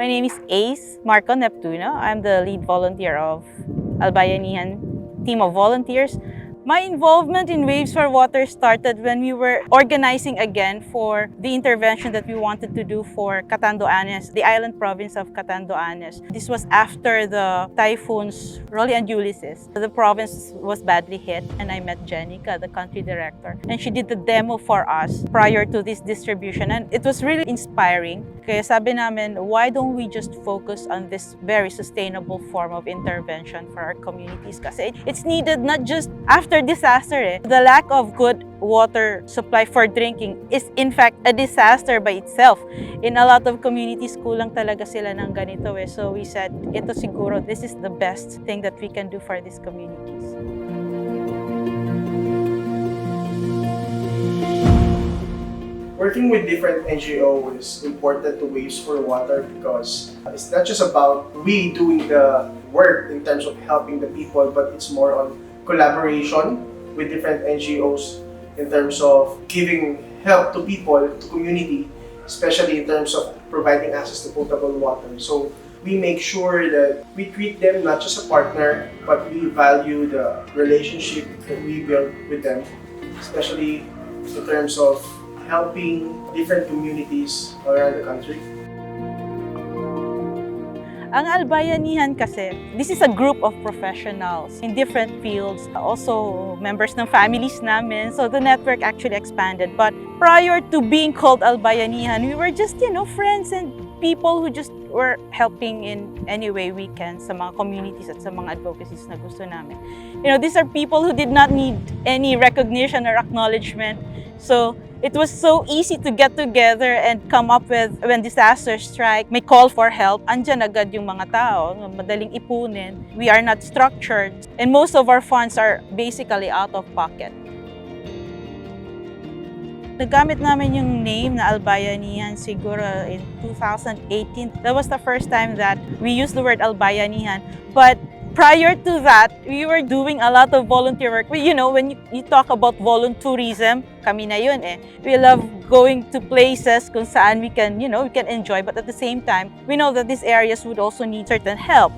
My name is Ace Marco Neptuno. I'm the lead volunteer of Albayanihan team of volunteers. My involvement in Waves for Water started when we were organizing again for the intervention that we wanted to do for Catanduanes, the island province of Catanduanes. This was after the typhoons Rolly and Ulysses. The province was badly hit, and I met Jenica, the country director, and she did the demo for us prior to this distribution, and it was really inspiring. Kaya sabi namin, why don't we just focus on this very sustainable form of intervention for our communities? Kasi it's needed not just after disaster. The lack of good water supply for drinking is in fact a disaster by itself. In a lot of communities, kulang talaga sila ng ganito. So we said, ito siguro, this is the best thing that we can do for these communities. Working with different NGOs is important to Waves for Water because it's not just about we doing the work in terms of helping the people, but it's more on collaboration with different NGOs in terms of giving help to people, to community, especially in terms of providing access to potable water. So we make sure that we treat them not just a partner, but we value the relationship that we build with them, especially in terms of helping different communities around the country. Ang Albayanihan kasi, this is a group of professionals in different fields, also members ng families namin, so the network actually expanded. But prior to being called Albayanihan, we were just, friends and people who just were helping in any way we can sa mga communities at sa mga advocacies na gusto namin. These are people who did not need any recognition or acknowledgement. So it was so easy to get together and come up with, when disasters strike, may call for help, andyan agad yung mga tao, madaling ipunin. We are not structured, and most of our funds are basically out of pocket. Nagamit namin yung name na Albayanihan siguro in 2018. That was the first time that we used the word Albayanihan. But prior to that, we were doing a lot of volunteer work. When you talk about voluntourism, kami na yun eh. We love going to places kung saan we can enjoy, but at the same time, we know that these areas would also need certain help.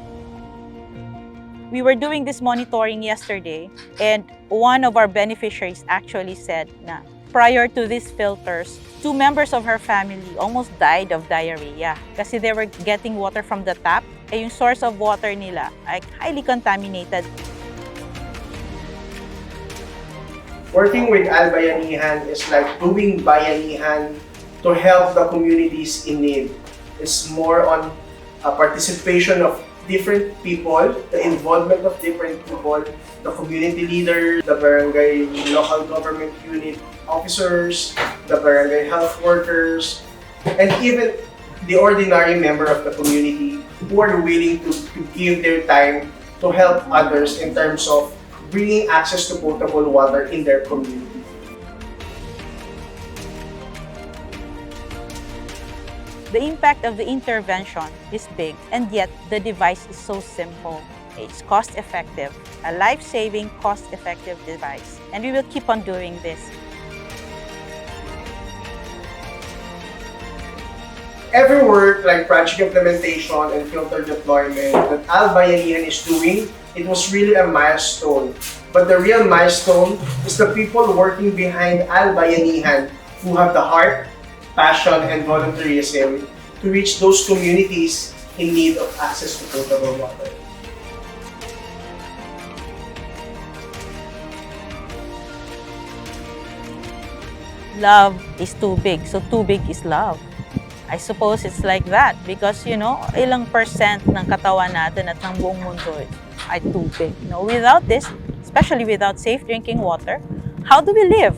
We were doing this monitoring yesterday, and one of our beneficiaries actually said na prior to these filters, 2 members of her family almost died of diarrhea kasi they were getting water from the tap. Yung source of water nila ay highly contaminated. Working with Albayanihan is like doing bayanihan to help the communities in need. It's more on a participation of different people, the involvement of different people, the community leader, the barangay local government unit officers, the barangay health workers, and even the ordinary member of the community who are willing to give their time to help others in terms of bringing access to potable water in their community. The impact of the intervention is big, and yet the device is so simple. It's cost-effective, a life-saving, cost-effective device, and we will keep on doing this. Every work like project implementation and filter deployment that Albayanihan is doing, it was really a milestone. But the real milestone is the people working behind Albayanihan who have the heart, passion, and volunteerism to reach those communities in need of access to potable water. Love is too big, so too big is love. I suppose it's like that because, ilang percent ng katawan natin at ng buong mundo ay too big. Without this, especially without safe drinking water, how do we live?